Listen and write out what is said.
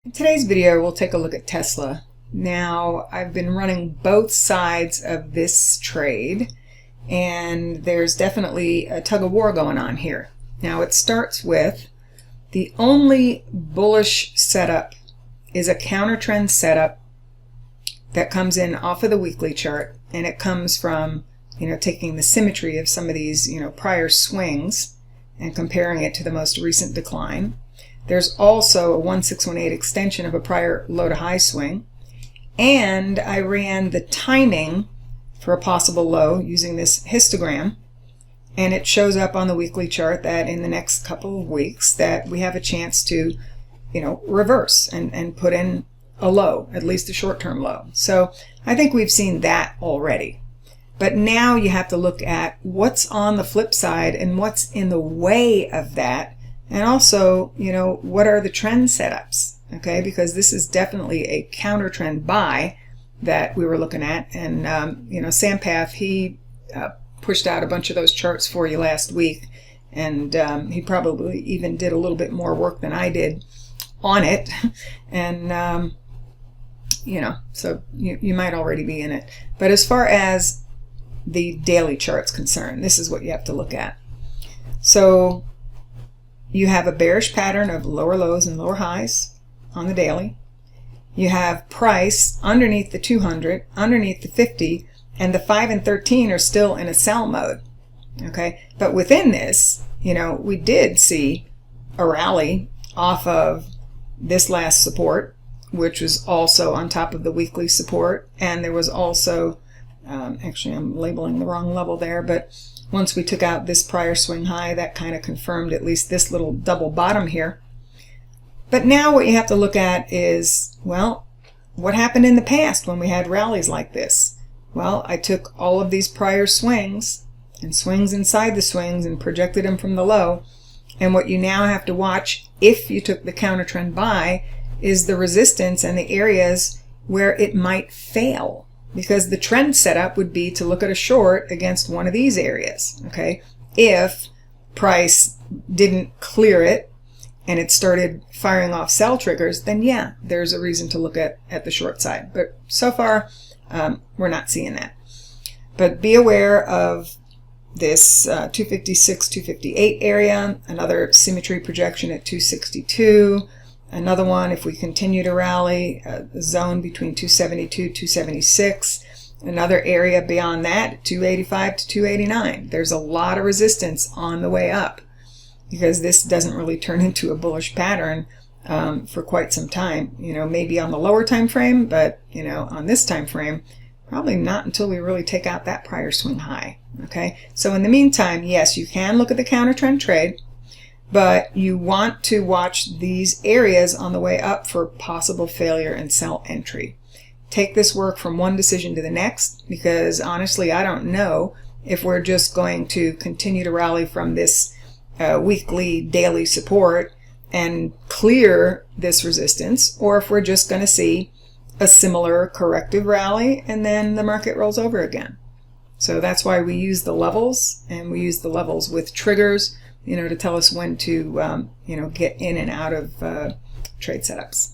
In today's video, we'll take a look at Tesla. Now, I've been running both sides of this trade, and there's definitely a tug of war going on here. Now, it starts with the only bullish setup is a counter trend setup that comes in off of the weekly chart, and it comes from, taking the symmetry of some of these, prior swings and comparing it to the most recent decline. There's also a 1618 extension of a prior low to high swing. And I ran the timing for a possible low using this histogram. And it shows up on the weekly chart that in the next couple of weeks that we have a chance to, reverse and put in a low, at least a short-term low. So I think we've seen that already. But now you have to look at what's on the flip side and what's in the way of that. And also, what are the trend setups, okay? Because this is definitely a counter trend buy that we were looking at. And, Sampath, he pushed out a bunch of those charts for you last week. And he probably even did a little bit more work than I did on it. And, so you might already be in it. But as far as the daily chart's concerned, this is what you have to look at. So you have a bearish pattern of lower lows and lower highs on the daily. You have price underneath the 200, underneath the 50, and the 5 and 13 are still in a sell mode. Okay, but within this, we did see a rally off of this last support, which was also on top of the weekly support, and there was also, actually I'm labeling the wrong level there, but once we took out this prior swing high, that kind of confirmed at least this little double bottom here. But now what you have to look at is, well, what happened in the past when we had rallies like this? Well, I took all of these prior swings and swings inside the swings and projected them from the low. And what you now have to watch, if you took the counter trend buy, is the resistance and the areas where it might fail. Because the trend setup would be to look at a short against one of these areas, okay? If price didn't clear it and it started firing off sell triggers, then yeah, there's a reason to look at the short side. But so far, we're not seeing that. But be aware of this 256, 258 area, another symmetry projection at 262, another one, if we continue to rally, the zone between 272, 276. Another area beyond that, 285 to 289. There's a lot of resistance on the way up because this doesn't really turn into a bullish pattern for quite some time. Maybe on the lower time frame, but, on this time frame, probably not until we really take out that prior swing high. Okay, so in the meantime, yes, you can look at the counter trend trade, but you want to watch these areas on the way up for possible failure and sell entry. Take this work from one decision to the next, because honestly, I don't know if we're just going to continue to rally from this weekly, daily support and clear this resistance, or if we're just going to see a similar corrective rally and then the market rolls over again. So that's why we use the levels, and we use the levels with triggers, to tell us when to, get in and out of trade setups.